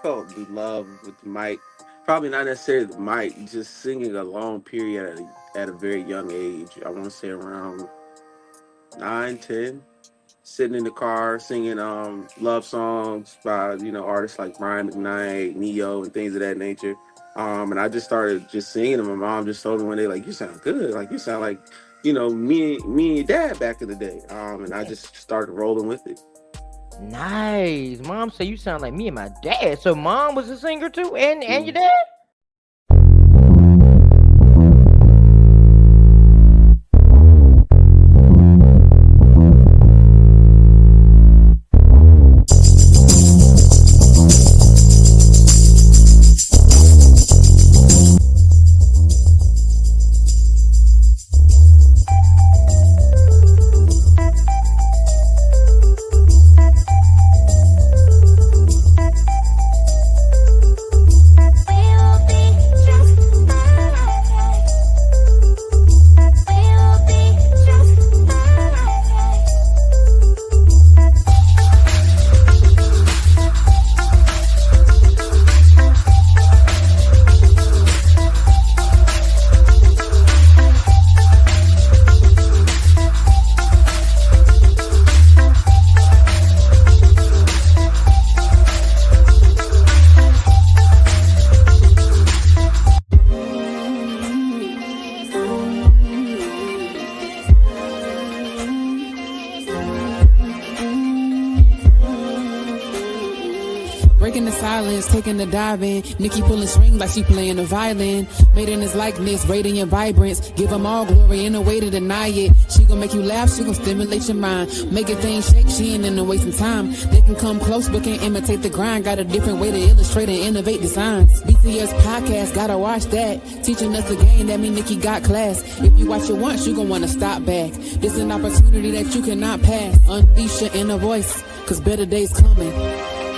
felt the love with the mic. Probably not necessarily the mic, just singing a long period at a very young age. I want to say around 9, 10. Sitting in the car singing love songs by artists like Brian McKnight, Neo, and things of that nature. And I just started just singing them. My mom just told me one day, like, you sound good, like you sound like me and your dad back in the day. And I just started rolling with it. Nice. Mom said you sound like me and my dad. So mom was a singer too, and your Mm. dad? Breaking the silence, taking the dive in. Nikki pulling strings like she playing the violin. Made in his likeness, radiant vibrance. Give him all glory in a way to deny it. She gon' make you laugh, she gon' stimulate your mind. Making things shake, she ain't into wasting time. They can come close but can't imitate the grind. Got a different way to illustrate and innovate designs. BTS podcast, gotta watch that. Teaching us the game, that mean Nikki got class. If you watch it once, you gon' wanna stop back. This an opportunity that you cannot pass. Unleash your inner voice, cause better days coming.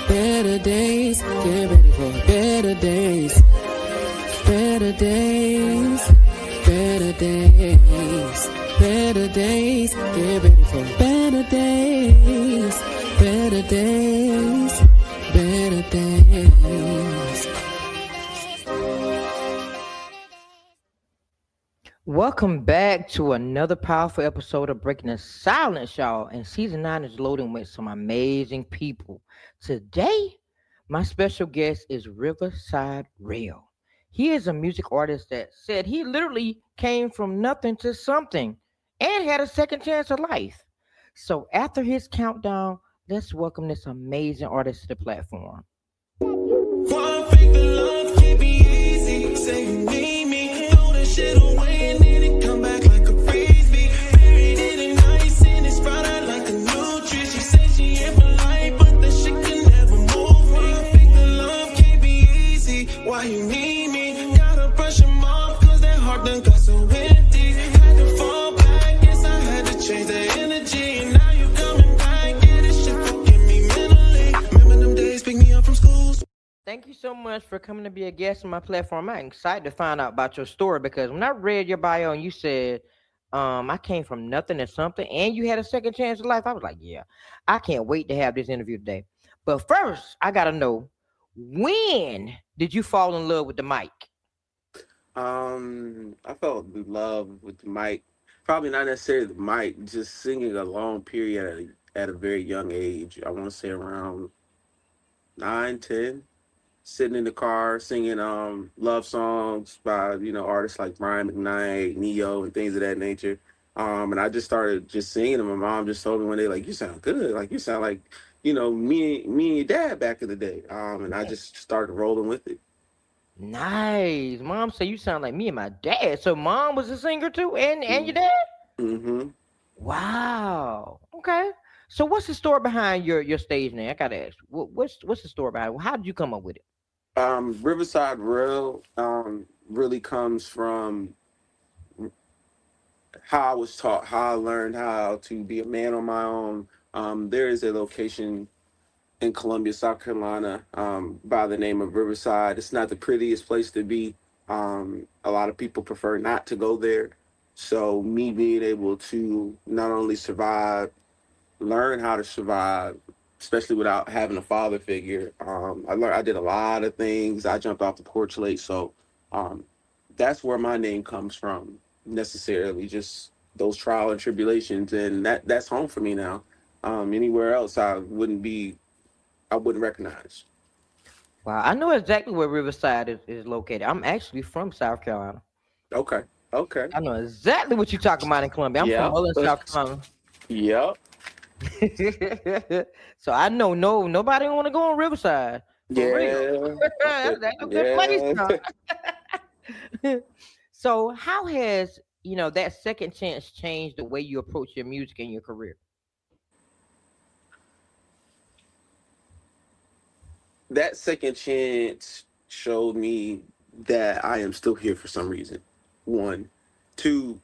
Better days, get ready for better days. Better days, better days. Better days, get ready for better days. Better days, better days. Welcome back to another powerful episode of Breaking the Silence, y'all. And season 9 is loading with some amazing people. Today, my special guest is RivaSideRell. He is a music artist that said he literally came from nothing to something and had a second chance at life. So after his countdown, let's welcome this amazing artist to the platform. One fake the love can't be easy. Say you need me, throw that shit away and then it come back like a frisbee. Buried in the ice and it sprout out like a new tree. She said she ain't for life, but the shit can never move. One fake the love can't be easy. Why you need me? Gotta brush him off, cause that heart done got so empty. Had to fall back, yes I had to change the energy. And now you coming back, yeah this shit fucking me mentally. Remember them days, pick me up from school. Thank you so much for coming to be a guest on my platform. I'm excited to find out about your story because when I read your bio and you said, I came from nothing to something and you had a second chance at life, I was like, yeah, I can't wait to have this interview today. But first, I got to know, when did you fall in love with the mic? I felt the love with the mic. Probably not necessarily the mic, just singing a long period at a very young age. I want to say around 9, 10. Sitting in the car singing love songs by artists like Brian McKnight, Neo, and things of that nature. And I just started just singing them. My mom just told me one day, like, you sound good, like you sound like me and your dad back in the day. And I just started rolling with it. Nice. Mom said you sound like me and my dad. So mom was a singer too, and your dad? Mm-hmm. Wow. Okay. So what's the story behind your stage name? I gotta ask. What's the story behind it? How did you come up with it? RivaSideRell really comes from how I was taught, how I learned how to be a man on my own. There is a location in Columbia, South Carolina, by the name of Riverside. It's not the prettiest place to be. A lot of people prefer not to go there. So me being able to not only survive, learn how to survive, especially without having a father figure. I did a lot of things. I jumped off the porch late, so um, that's where my name comes from. Necessarily, just those trial and tribulations, and that's home for me now. Anywhere else, I wouldn't recognize. Wow, I know exactly where Riverside is located. I'm actually from South Carolina. Okay, okay, I know exactly what you're talking about in Columbia. I'm from yeah, Mullen, South Carolina. yep, So I know nobody want to go on Riverside for real. yeah, That's a good place, yeah. though. So how has that second chance changed the way you approach your music and your career? That second chance showed me that I am still here for some reason. One, two,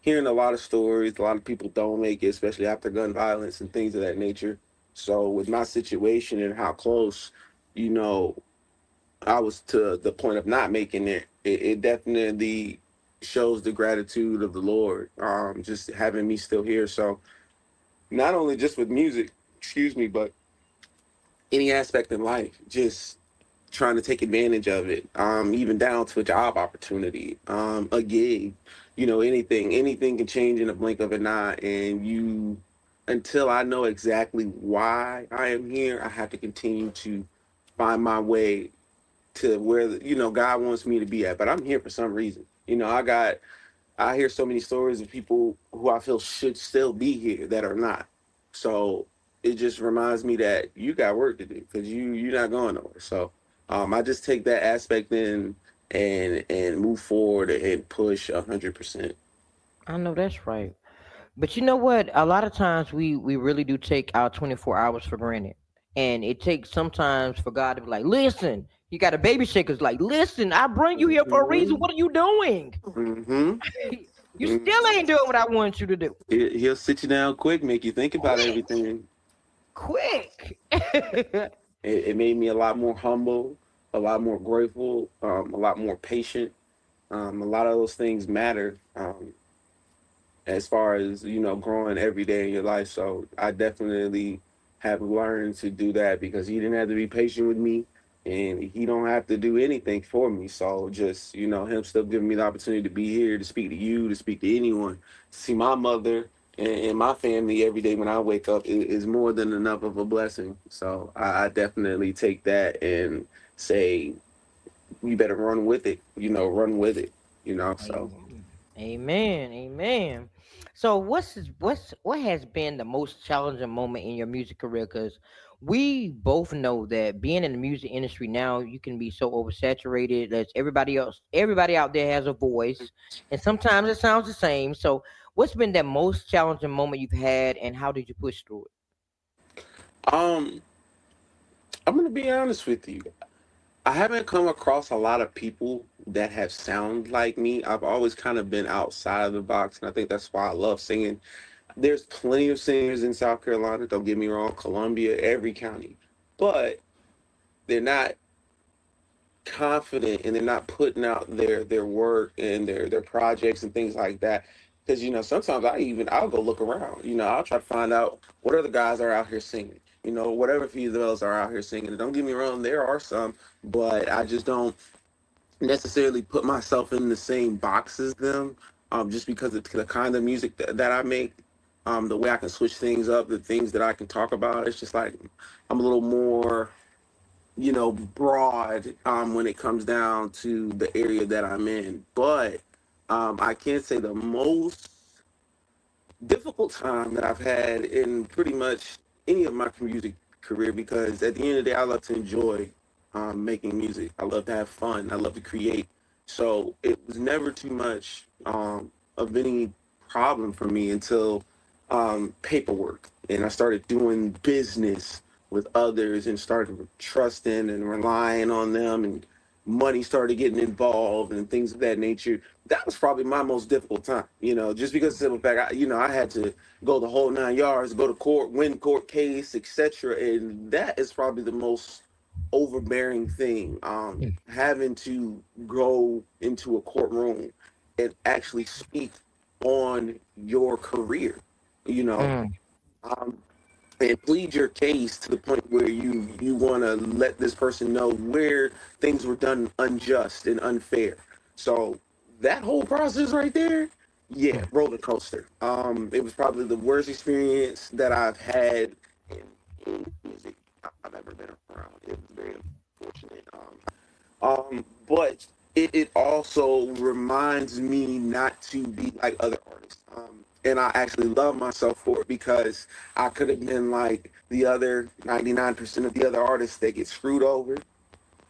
hearing a lot of stories, a lot of people don't make it, especially after gun violence and things of that nature. So with my situation and how close, you know, I was to the point of not making it, it definitely shows the gratitude of the Lord, just having me still here. So not only just with music, excuse me, but any aspect in life, just trying to take advantage of it, even down to a job opportunity, a gig, anything can change in a blink of an eye. And until I know exactly why I am here, I have to continue to find my way to where, God wants me to be at. But I'm here for some reason. I hear so many stories of people who I feel should still be here that are not. So it just reminds me that you got work to do because you're not going nowhere. So I just take that aspect in and move forward and push 100%. I know that's right. But you know what? A lot of times we really do take our 24 hours for granted. And it takes sometimes for God to be like, listen, you got a baby shaker's like, listen, I bring you here for a reason. Hmm. What are you doing? Hmm. You still ain't doing what I want you to do. He'll sit you down quick, make you think about Quick, everything. quick. It made me a lot more humble, a lot more grateful, a lot more patient. A lot of those things matter. As far as growing every day in your life. So I definitely have learned to do that because he didn't have to be patient with me, and he don't have to do anything for me. So just him still giving me the opportunity to be here, to speak to you, to speak to anyone, to see my mother and my family every day when I wake up is more than enough of a blessing. So I definitely take that and say, you better run with it, run with it, so. Amen. Amen. Amen. So what has been the most challenging moment in your music career? Because we both know that being in the music industry now, you can be so oversaturated that everybody out there has a voice, and sometimes it sounds the same. So what's been that most challenging moment you've had, and how did you push through it? um I'm gonna be honest with you. I haven't come across a lot of people that have sound like me. I've always kind of been outside of the box, and I think that's why I love singing. There's plenty of singers in South Carolina, don't get me wrong, Columbia, every county, but they're not confident and they're not putting out their work and their projects and things like that. Because sometimes I'll go look around. I'll try to find out what other guys are out here singing. Whatever females are out here singing. And don't get me wrong, there are some, but I just don't necessarily put myself in the same box as them. Just because of the kind of music that I make. The way I can switch things up, the things that I can talk about. It's just like I'm a little more broad when it comes down to the area that I'm in. But I can't say the most difficult time that I've had in pretty much any of my music career because at the end of the day, I love to enjoy making music. I love to have fun. I love to create. So it was never too much of any problem for me until paperwork. And I started doing business with others and started trusting and relying on them, and money started getting involved and things of that nature. That was probably my most difficult time, just because of the simple fact, I had to go the whole 9 yards, go to court, win court case, etc. And that is probably the most overbearing thing, having to go into a courtroom and actually speak on your career, you know. Mm, Um, and plead your case to the point where you want to let this person know where things were done unjust and unfair. So that whole process right there, yeah, Mm. roller coaster. It was probably the worst experience that I've had in music I've ever been around. It was very unfortunate. But it also reminds me not to be like other artists. And I actually love myself for it because I could have been like the other 99% of the other artists that get screwed over,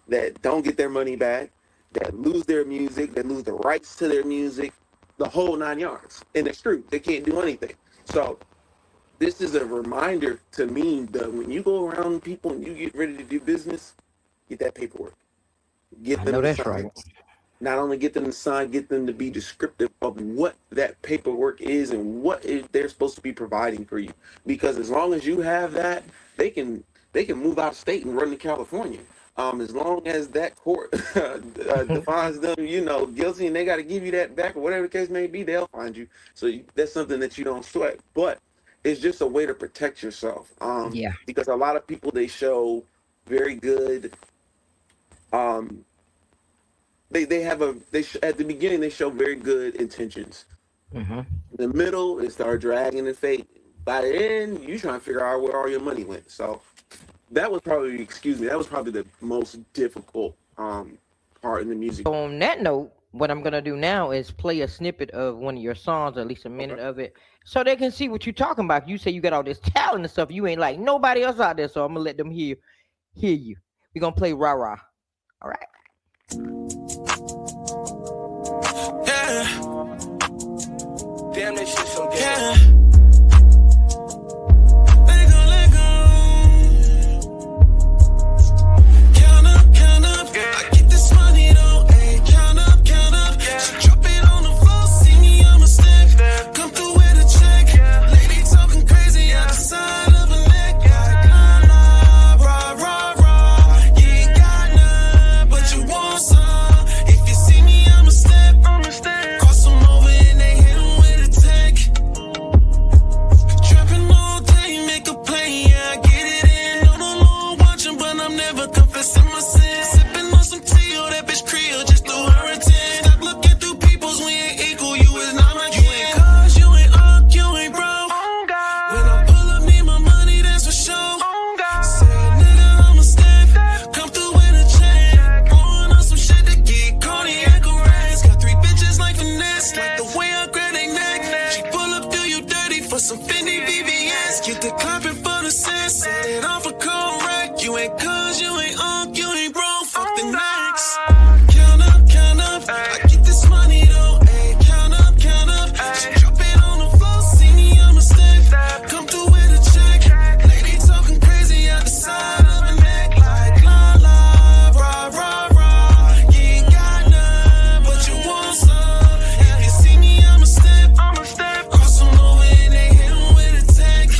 that don't get their money back, that lose their music, that lose the rights to their music, the whole 9 yards. And they're screwed. They can't do anything. So this is a reminder to me that when you go around people and you get ready to do business, get that paperwork. Get I them know to that's sign. right. Not only get them to sign, get them to be descriptive of what that paperwork is and they're supposed to be providing for you. Because as long as you have that, they can they can move out of state and run to California. As long as that court defines them, guilty, and they got to give you that back or whatever the case may be, they'll find you. So that's something that you don't sweat. But it's just a way to protect yourself. Yeah. Because a lot of people, they show very good. Um, they have at the beginning they show very good intentions. Hmm. In the middle, it start dragging and fading. By the end, you trying to figure out where all your money went. So that was probably the most difficult part in the music. So on that note, what I'm gonna do now is play a snippet of one of your songs, at least a Okay. minute of it, so they can see what you're talking about. You say you got all this talent and stuff. You ain't like nobody else out there, so I'm gonna let them hear you. We're gonna play rah rah. All right. Yeah. Damn, this shit so gay. Yeah. Let go. Count up. I get this money though, ayy. Count up. She drop it on the floor, see me, I'ma step. Come through with a check. Lady talking crazy out the side of her neck. Like la la, rah. You ain't got none, but you want some. If you see me, I'ma step. Cross them over and they hit 'em with a tech. Trapping all day, make a play, yeah, I get it in. No, watching, but I'm never confessing my sins. Sipping on some tea, oh, that bitch Creole just threw her a 10. Stop looking through people's, we ain't equal, you is not my kin. You ain't cuz, you ain't up, you ain't broke. When I pull up, need my money, that's for sure. Said nigga, I'ma step, come through with a check. Pouring on some shit to get cognac or rest. Got 3 bitches like finesse, like the way I grab they neck. She pull up, do you dirty for some Fendi VVS. Get the clapping for the sense, set it off a cold rack. You ain't cuz, you ain't up, you ain't broke, fuck the next. Count up, I get this money though, ayy. Count up. She drop it on the floor, see me, I'ma step. Come through with a check. Lady talking crazy out the side of her neck. Like la la, rah. You ain't got none, but you want some. If you see me, I'ma step. Cross them over and they hit 'em with a tech.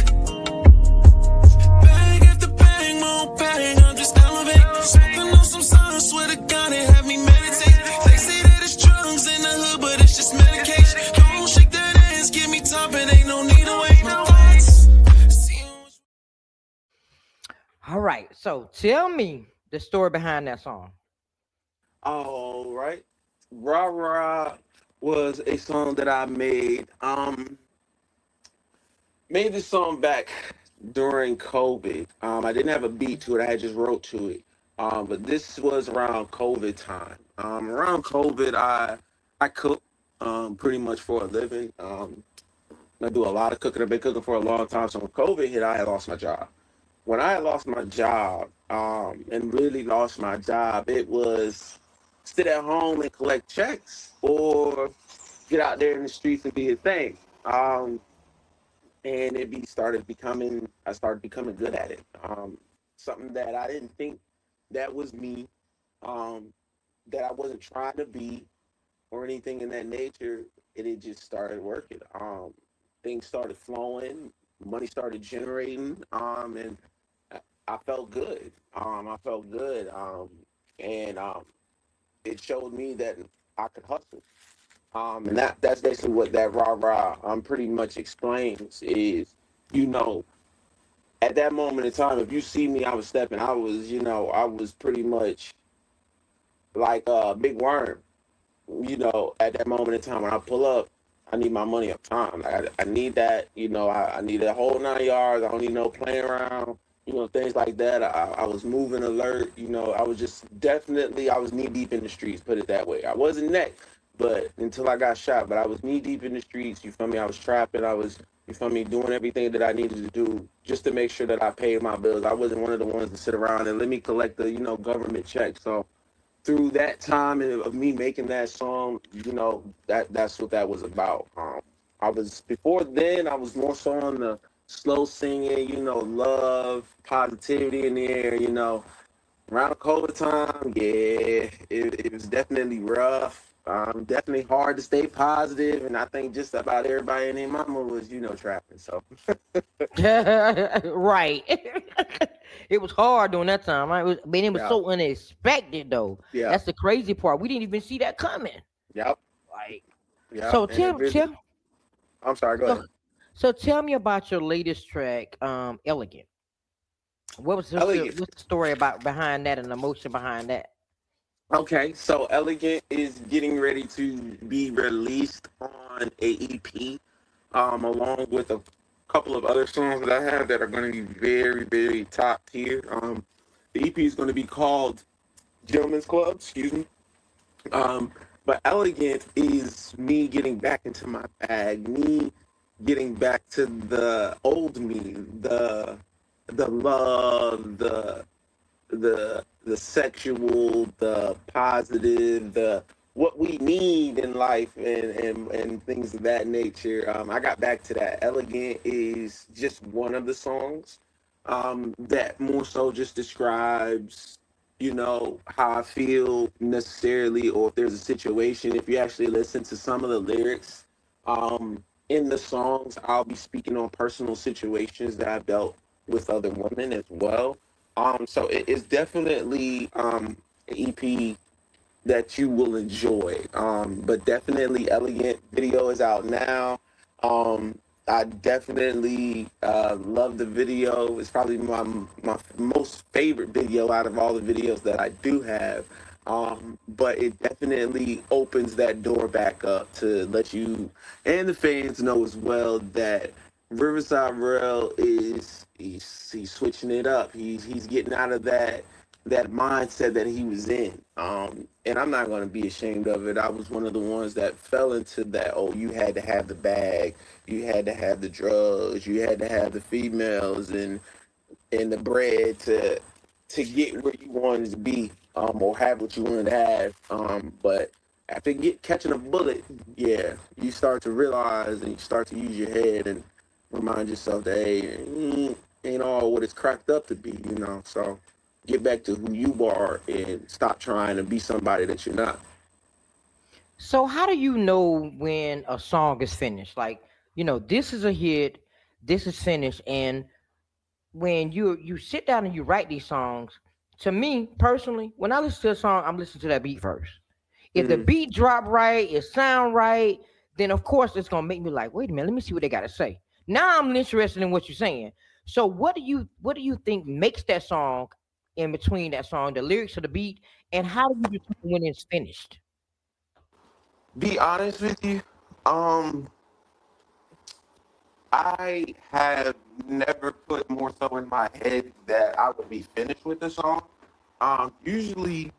Bag after bag, more bag, I'm just elevating. Smoking on some signs, swear to God, it have me meditate. They say that it's drugs in the hood, but it's just medication. Don't shake that ass, give me top, it ain't no need to wait. My thoughts. All right. So tell me the story behind that song. All right. Rah Rah was a song that I made this song back during COVID. I didn't have a beat to it. I had just wrote to it. But this was around COVID time. Around COVID, I cook pretty much for a living. I do a lot of cooking. I've been cooking for a long time. So when COVID hit, I had lost my job. When I lost my job, and really lost my job, it was sit at home and collect checks or get out there in the streets and be a thing. And I started becoming good at it. Something that I didn't think that was me, um, that I wasn't trying to be or anything in that nature, and it just started working. Things started flowing, money started generating, and I felt good. And it showed me that I could hustle. And that's basically what that rah rah pretty much explains is, you know, at that moment in time, if you see me, I was stepping. I was pretty much like a big worm. At that moment in time when I pull up, I need my money up time. I need that. I need that whole 9 yards. I don't need no playing around. Things like that. I was moving alert. I was just definitely I was knee deep in the streets. Put it that way. I wasn't neck, but until I got shot. But I was knee deep in the streets. You feel me? I was trapping. I was. You feel me? Doing everything that I needed to do just to make sure that I paid my bills. I wasn't one of the ones to sit around and let me collect the government check. So through that time of me making that song, that's what that was about. I was before then I was more so on the slow singing, love, positivity in the air, Around COVID time, yeah, it was definitely rough. Definitely hard to stay positive, and I think just about everybody in their mama was, trapping. So Right. It was hard during that time. Right? It was yeah, so unexpected though. yeah, That's the crazy part. We didn't even see that coming. yep, Like, yep. so And it really, I'm sorry, go so, ahead. so tell me about your latest track, Elegant. Elegant. What's the story about behind that and the emotion behind that? Okay, so Elegant is getting ready to be released on a EP, along with a couple of other songs that I have that are going to be very, very top tier. The EP is going to be called Gentlemen's Club, excuse me. But Elegant is me getting back into my bag, me getting back to the old me, the love, the sexual, the positive, the what we need in life and things of that nature. I got back to that. Elegant is just one of the songs that more so just describes, how I feel necessarily, or if there's a situation. If you actually listen to some of the lyrics in the songs, I'll be speaking on personal situations that I've dealt with other women as well. So it is definitely an EP that you will enjoy. But definitely Elegant video is out now. I definitely love the video. It's probably my most favorite video out of all the videos that I do have. But it definitely opens that door back up to let you and the fans know as well that RivaSideRell he's switching it up. He's getting out of that mindset that he was in. And I'm not going to be ashamed of it. I was one of the ones that fell into that. Oh, you had to have the bag, you had to have the drugs, you had to have the females and the bread to get where you wanted to be, or have what you wanted to have. But after catching a bullet, yeah, you start to realize and you start to use your head and remind yourself that hey, ain't all what it's cracked up to be. So get back to who you are and stop trying to be somebody that you're not. So how do you know when a song is finished? Like, this is a hit, this is finished, and when you sit down and you write these songs, to me personally, when I listen to a song, I'm listening to that beat first. If the Hmm. beat drop right, it sound right, then of course it's gonna make me like, wait a minute, let me see what they gotta say. Now I'm interested in what you're saying. So what do you think makes that song in between that song, the lyrics of the beat, and how do you determine when it's finished? Be honest with you, um, I have never put more so in my head that I would be finished with the song. Usually,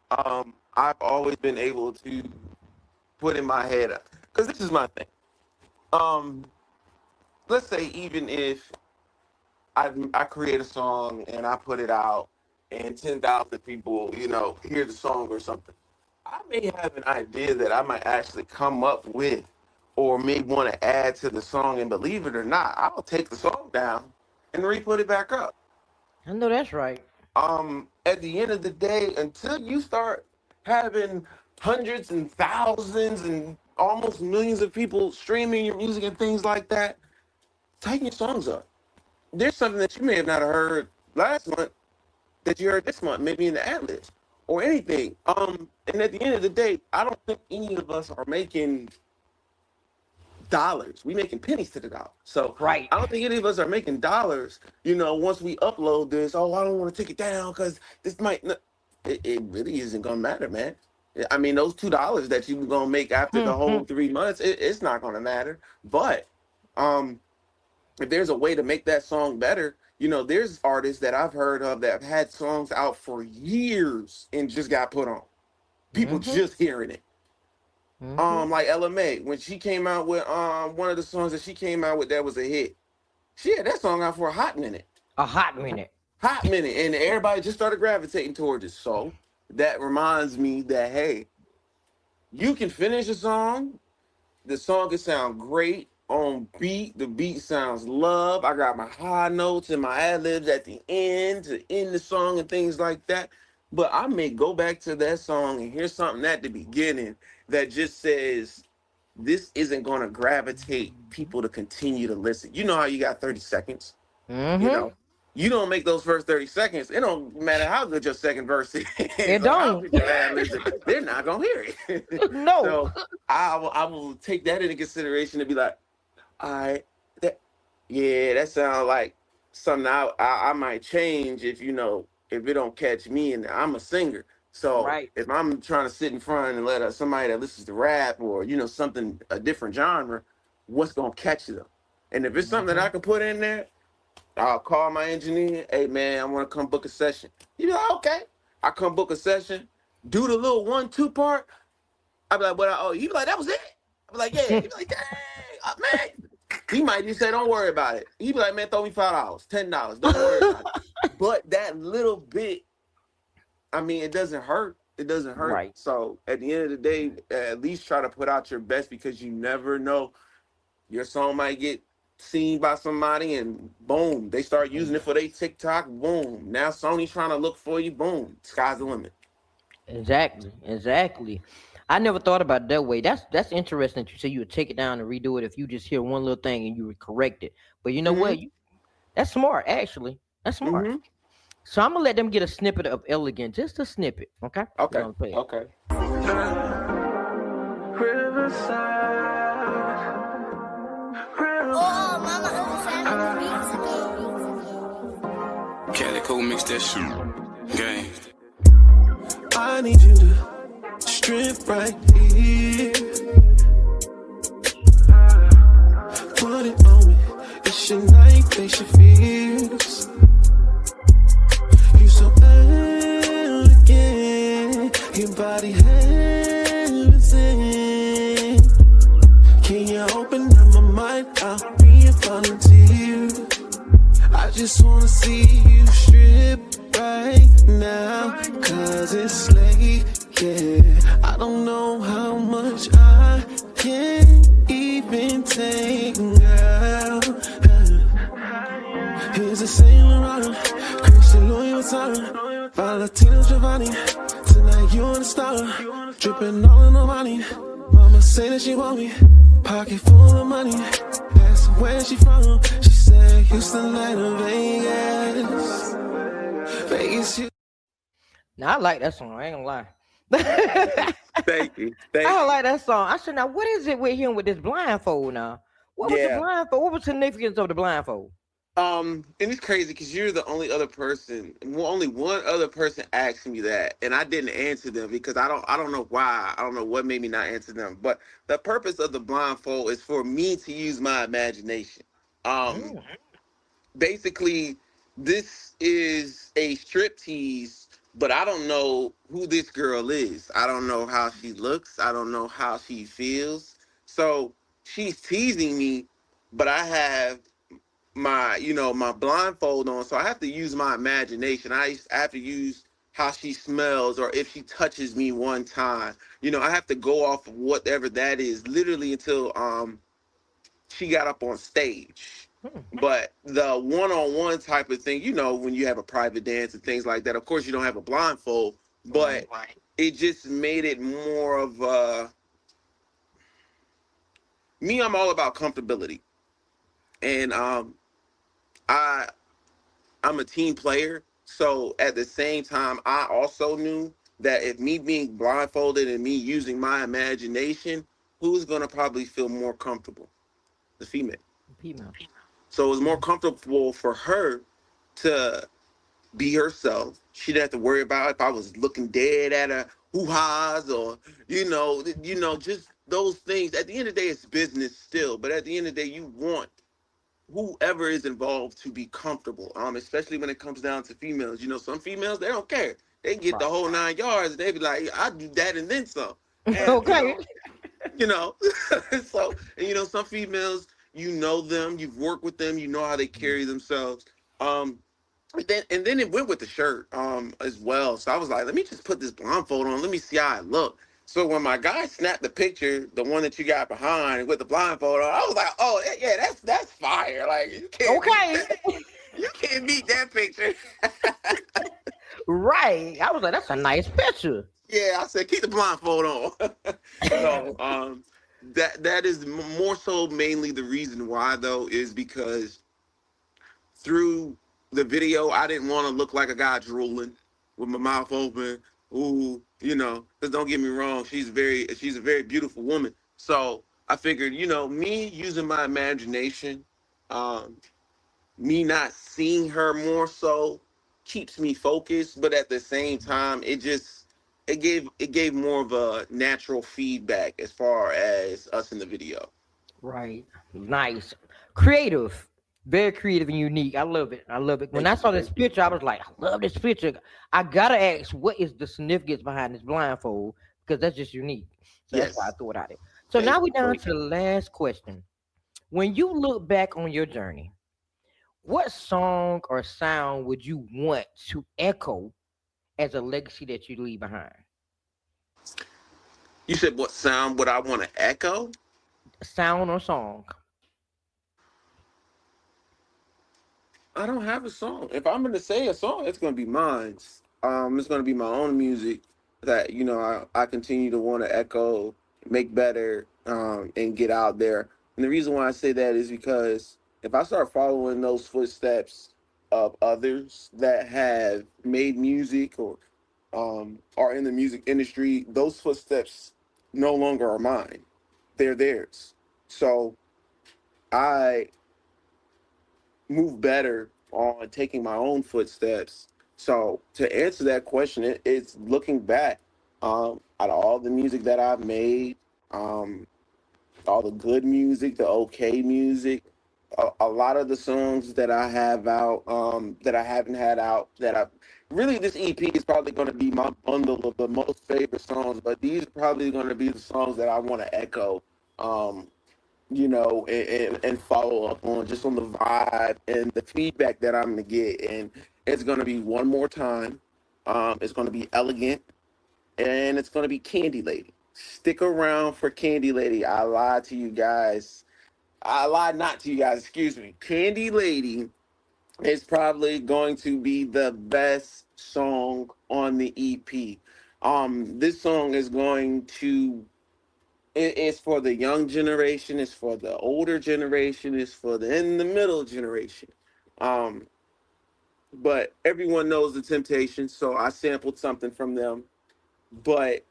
I've always been able to put in my head, because this is my thing. Um, let's say even if I create a song and I put it out and 10,000 people, hear the song or something. I may have an idea that I might actually come up with or may want to add to the song. And believe it or not, I'll take the song down and re-put it back up. I know that's right. At the end of the day, until you start having hundreds and thousands and almost millions of people streaming your music and things like that, tighten your songs up. There's something that you may have not heard last month that you heard this month, maybe in the ad libs or anything. And at the end of the day, I don't think any of us are making dollars. We making pennies to the dollar. So Right. I don't think any of us are making dollars. You know, once we upload this, oh, I don't want to take it down because this might. It really isn't gonna matter, man. I mean, those $2 that you were gonna make after the whole 3 months, it's not gonna matter. But um, if there's a way to make that song better, you know, there's artists that I've heard of that have had songs out for years and just got put on. People just hearing it. Like LMA, when she came out with one of the songs that she came out with that was a hit. She had that song out for a hot minute. A hot minute. Hot minute. And everybody just started gravitating towards it. So that reminds me that hey, you can finish a song, the song can sound great on beat. The beat sounds love. I got my high notes and my ad libs at the end to end the song and things like that. But I may go back to that song and hear something at the beginning that just says, this isn't going to gravitate people to continue to listen. You know how you got 30 seconds? You know, you don't make those first 30 seconds. It don't matter how good your second verse is. It or how don't. good your ad libs is. They're not going to hear it. No. So I will take that into consideration to be like, all right, that sounds like something I might change if, you know, if it don't catch me, and I'm a singer. So Right. if I'm trying to sit in front and let somebody that listens to rap or, you know, something, a different genre, what's going to catch them? And if it's something that I can put in there, I'll call my engineer. Hey, man, I want to come book a session. You be like, okay. I come book a session, do the little 1-2 part. I be like, what? Oh, you be like, that was it? I be like, yeah. He be like, dang, man. He might just say, don't worry about it. He be like, man, throw me $5, $10. Don't worry about it. But that little bit, I mean, it doesn't hurt. It doesn't hurt. Right. So at the end of the day, at least try to put out your best, because you never know. Your song might get seen by somebody and boom, they start using it for their TikTok. Boom. Now Sony's trying to look for you. Boom. Sky's the limit. Exactly. I never thought about it that way. That's interesting that you say you would take it down and redo it if you just hear one little thing and you would correct it. But you know what? That's smart, actually. That's smart. So I'm gonna let them get a snippet of Elegant, just a snippet, okay? Okay. We're gonna play it. Okay. Calico mix that shit. Gang. I need you to strip right here. Put it on me. It's your night, face your fears. You so elegant. Your body heaven's in. Can you open up my mind? I'll be a volunteer. I just wanna see you strip right now, 'cause it's late, yeah. I don't know how much I can even take now. Here's a Saint Laurent, Christian Louis Vuitton, Valentino Giovanni. Tonight you on the star, dripping all in the money. Mama say that she want me, pocket full of money. Ask her where she from, she said Houston, Atlanta, Vegas. Vegas. Now I like that song. I ain't gonna lie. Thank you. I like that song. I said, now what is it with him with this blindfold now? What was the blindfold? What was the significance of the blindfold? And it's crazy because you're the only other person, only one other person asked me that, and I didn't answer them because I don't know why. I don't know what made me not answer them. But the purpose of the blindfold is for me to use my imagination. Basically, this is a strip tease, but I don't know who this girl is. I don't know how she looks. I don't know how she feels. So she's teasing me, but I have my blindfold on, so I have to use my imagination. I have to use how she smells, or if she touches me one time. I have to go off of whatever that is, literally until she got up on stage. But the one-on-one type of thing, when you have a private dance and things like that, of course you don't have a blindfold, but it just made it more of me. I'm all about comfortability, and I'm a team player, so at the same time, I also knew that if me being blindfolded and me using my imagination, who's gonna probably feel more comfortable? the female. Female. So it was more comfortable for her to be herself. She didn't have to worry about if I was looking dead at her hoo-has or, just those things. At the end of the day, it's business still. But at the end of the day, you want whoever is involved to be comfortable. Especially when it comes down to females. Some females, they don't care. They get the Right. whole 9 yards. They be like, I do that and then some. And Okay. you know, so some females, them, you've worked with them, you know how they carry themselves. Um, and then it went with the shirt as well. So I was like, let me just put this blindfold on. Let me see how I look. So when my guy snapped the picture, the one that you got behind with the blindfold on, I was like, oh yeah, that's fire. Like you can't beat Okay. that. You can't beat that picture. Right. I was like, that's a nice picture. Yeah, I said keep the blindfold on. So that is more so mainly the reason why though is because through the video I didn't want to look like a guy drooling with my mouth open. Ooh, because don't get me wrong, she's a very beautiful woman. So I figured, me using my imagination, um, me not seeing her more so keeps me focused, but at the same time it gave more of a natural feedback as far as us in the video. Right. Nice. Creative. Very creative and unique. I love it. I love it. When Thank I you, saw this thank you. picture, I was like, I love this picture. I gotta ask, what is the significance behind this blindfold? Because that's just unique. So that's why I Yes, threw it out there. So thank now you, we're down thank to you. the last question. When you look back on your journey, what song or sound would you want to echo as a legacy that you leave behind? You said what sound would I want to echo? Sound or song? I don't have a song. If I'm gonna say a song, it's gonna be mine. It's gonna be my own music that I continue to want to echo, make better, and get out there. And the reason why I say that is because if I start following those footsteps of others that have made music or are in the music industry, those footsteps no longer are mine. They're theirs. So I move better on taking my own footsteps. So to answer that question, it's looking back at all the music that I've made, um, all the good music, the okay music, a lot of the songs that I have out, that I haven't had out, that I really this EP is probably going to be my bundle of the most favorite songs, but these are probably going to be the songs that I want to echo. Um, and follow up on just on the vibe and the feedback that I'm gonna get. And it's gonna be one more time. It's gonna be elegant and it's gonna be Candy Lady. Stick around for Candy Lady. I lied to you guys. I lied not to you guys, excuse me. Candy Lady is probably going to be the best song on the EP. This song is going to it's for the young generation, it's for the older generation, it's for the in the middle generation. Um, but everyone knows the Temptations, so I sampled something from them. But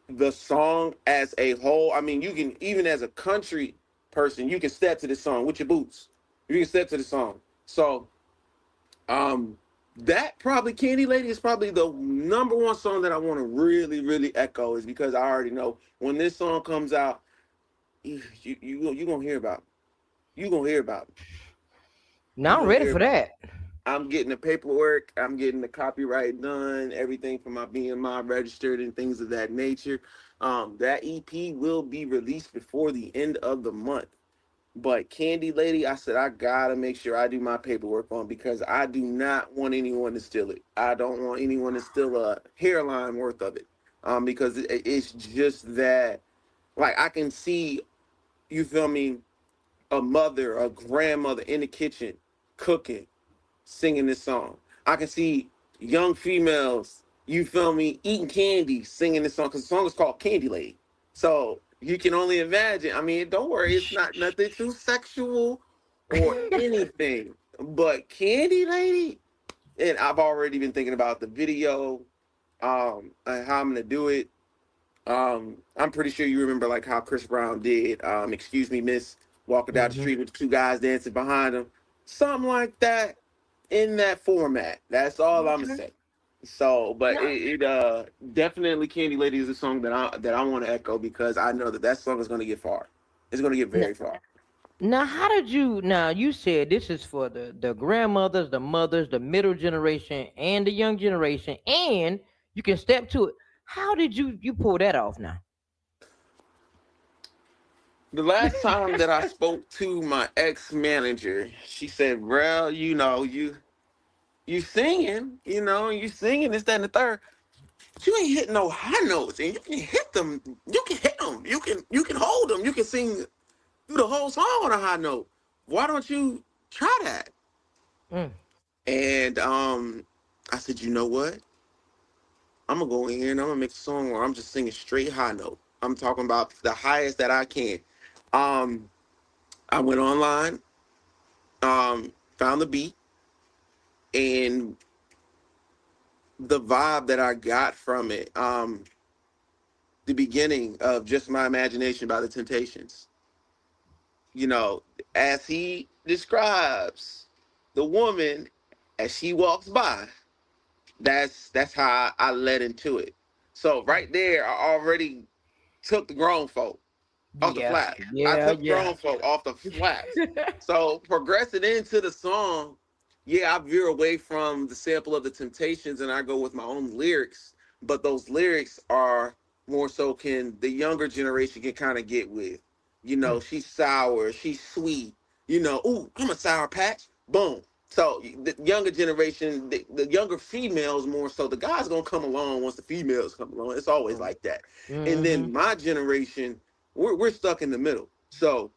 the song as a whole, I mean, you can even as a country person, you can step to this song with your boots. You can step to the song. So um that probably Candy Lady is probably the number one song that I want to really, really echo is because I already know when this song comes out, you gonna hear about it. You gonna hear about it. You Now I'm gonna ready hear for about it. that. I'm getting the paperwork. I'm getting the copyright done. Everything from my BMI registered and things of that nature. That EP will be released before the end of the month. But Candy Lady, I said I gotta make sure I do my paperwork on because I do not want anyone to steal it. I don't want anyone to steal a hairline worth of it. Because it's just that, like I can see, you feel me, a mother, a grandmother in the kitchen cooking, singing this song. I can see young females, you feel me, eating candy, singing this song because the song is called Candy Lady. So you can only imagine. I mean, don't worry, it's not nothing too sexual or anything, but Candy Lady. And I've already been thinking about the video, and how I'm gonna do it. I'm pretty sure you remember like how Chris Brown did. Excuse me, Miss. walking down the Mm-hmm. street with the two guys dancing behind him, something like that in that format. That's all I'm gonna Okay. say. So, but Now, it definitely Candy Lady is a song that I want to echo because I know that that song is gonna get far. It's gonna get now, very far. now, how did you? Now, you said this is for the grandmothers, the mothers, the middle generation, and the young generation, and you can step to it. How did you pull that off? Now. The last time that I spoke to my ex manager, she said, "Well, you singing, you singing this, that, and the third. But you ain't hitting no high notes, and you can hit them. You can hit them. You can hold them. You can sing through the whole song on a high note. Why don't you try that?" Mm, And I said, "You know what? I'm gonna go in here and I'm gonna make a song where I'm just singing straight high note. I'm talking about the highest that I can." Um, I went online, found the beat, and the vibe that I got from it. The beginning of Just My Imagination by the Temptations. You know, as he describes the woman as she walks by, that's how I led into it. So right there, I already took the grown folk off the yeah, flat. I yeah, took yeah. grown folk off the flats. So progressing into the song, yeah, I veer away from the sample of the Temptations and I go with my own lyrics. But those lyrics are more so can the younger generation can kind of get with. Mm, She's sour, she's sweet. Ooh, I'm a sour patch. Boom. So the younger generation, the younger females more so. The guys gonna come along once the females come along. It's always mm, like that. And mm-hmm. then my generation, we're stuck in the middle. So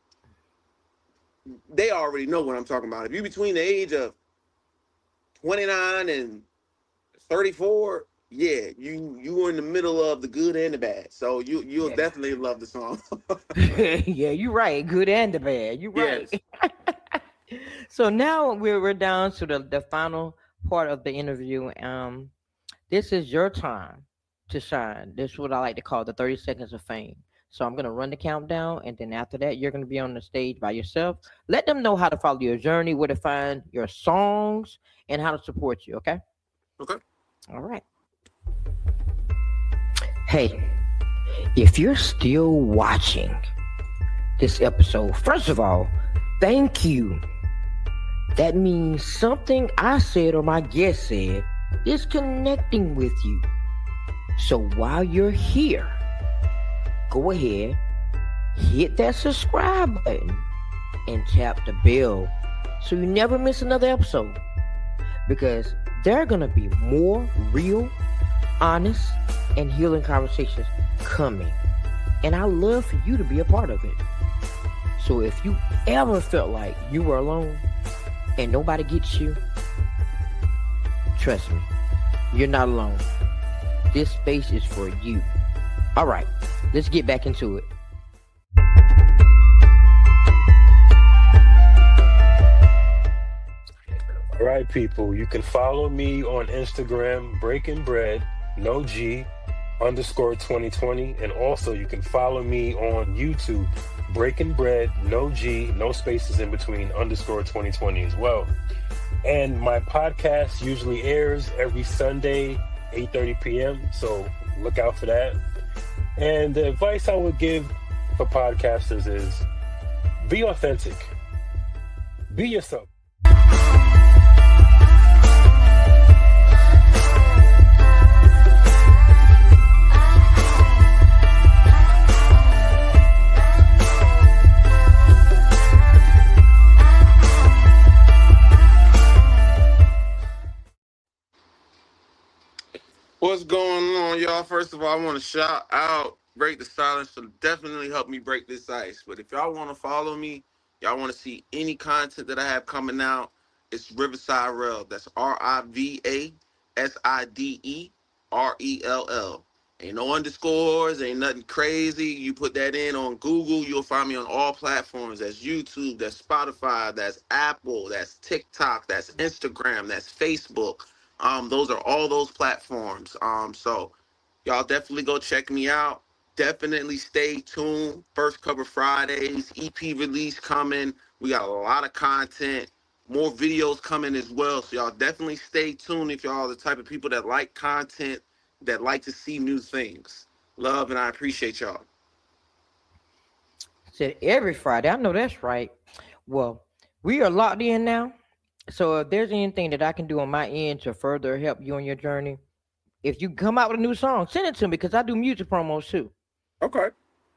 they already know what I'm talking about. If you're between the age of 29 and 34, yeah, you are in the middle of the good and the bad. So you'll Yeah. definitely love the song. Yeah, you're right. Good and the bad. You're right. Yes. So now we're down to the final part of the interview. This is your time to shine. This is what I like to call the 30 seconds of fame. So I'm gonna run the countdown, and then after that, you're gonna be on the stage by yourself. Let them know how to follow your journey, where to find your songs, and how to support you. Okay. Okay. All right. Hey, if you're still watching this episode, first of all, thank you. That means something I said or my guest said is connecting with you. So while you're here, go ahead, hit that subscribe button, and tap the bell so you never miss another episode. Because there are going to be more real, honest, and healing conversations coming. And I love for you to be a part of it. So if you ever felt like you were alone and nobody gets you, trust me, you're not alone. This space is for you. All right, let's get back into it. All right, people, you can follow me on Instagram, Breaking Bread, no G, underscore 2020. And also you can follow me on YouTube, Breaking Bread, no G, no spaces in between, underscore 2020 as well. And my podcast usually airs every Sunday, 8:30 p.m. So look out for that. And the advice I would give for podcasters is be authentic, be yourself. What's going on, y'all? First of all, I want to shout out Break the Silence to definitely help me break this ice. But if y'all want to follow me, y'all want to see any content that I have coming out, it's RivaSideRell. That's RivaSiderell. Ain't no underscores, ain't nothing crazy. You put that in on Google, you'll find me on all platforms. That's YouTube, that's Spotify, that's Apple, that's TikTok, that's Instagram, that's Facebook. Those are all those platforms. So y'all definitely go check me out. Definitely stay tuned. First Cover Fridays, EP release coming. We got a lot of content, more videos coming as well. So y'all definitely stay tuned if y'all are the type of people that like content, that like to see new things. Love and I appreciate y'all. Said every Friday. I know that's right. Well, we are locked in now. So if there's anything that I can do on my end to further help you on your journey, if you come out with a new song, send it to me because I do music promos too. Okay.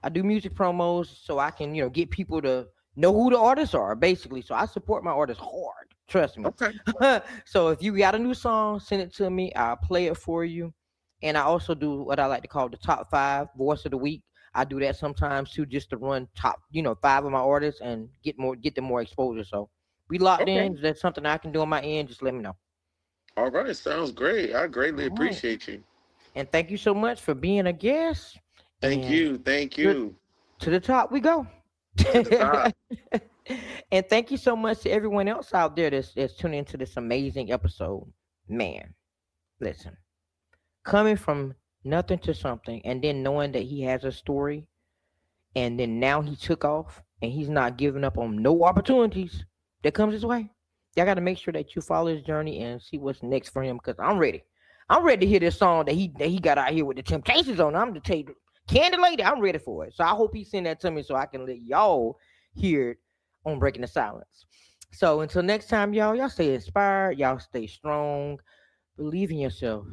I do music promos so I can, get people to know who the artists are, basically. So I support my artists hard. Trust me. Okay. So if you got a new song, send it to me. I'll play it for you. And I also do what I like to call the top 5 voice of the week. I do that sometimes too, just to run top, 5 of my artists and get them more exposure. So we locked Okay. in. If that's something I can do on my end, just let me know. All right. Sounds great. I greatly All right. appreciate you. And thank you so much for being a guest. Thank And you. Thank you. to the top we go. To the top. And thank you so much to everyone else out there that's tuning into this amazing episode. Man, listen, coming from nothing to something and then knowing that he has a story and then now he took off and he's not giving up on no opportunities that comes his way. Y'all got to make sure that you follow his journey and see what's next for him because I'm ready. I'm ready to hear this song that he got out here with the Temptations on. I'm to tell you, Candy Lady, I'm ready for it. So I hope he send that to me so I can let y'all hear it on Breaking the Silence. So until next time, y'all stay inspired. Y'all stay strong. Believe in yourself.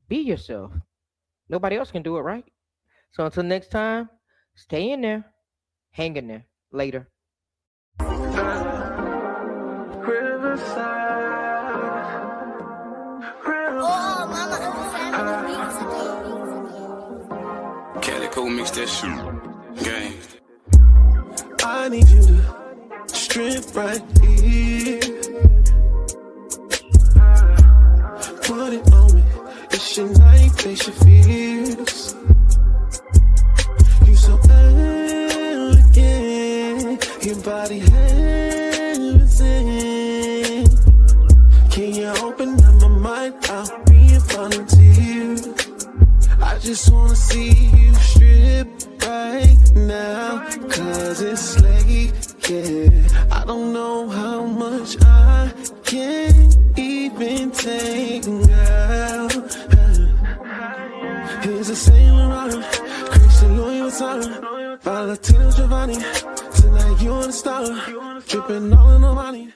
Be yourself. Nobody else can do it, right? So until next time, stay in there. Hang in there. Later. Calico mix that shit. Gang. I need you to strip right here. Put it on me. It's your night, face your fears. You so elegant. Your body heaven's in. Can you open up my mind? I'll be a volunteer. I just wanna see you strip right now, cause it's late, yeah. I don't know how much I can even take now. Here's a Saint Laurent, Christian Louis Vuitton, Valentino Giovanni. Tonight you on the star, dripping all in the money.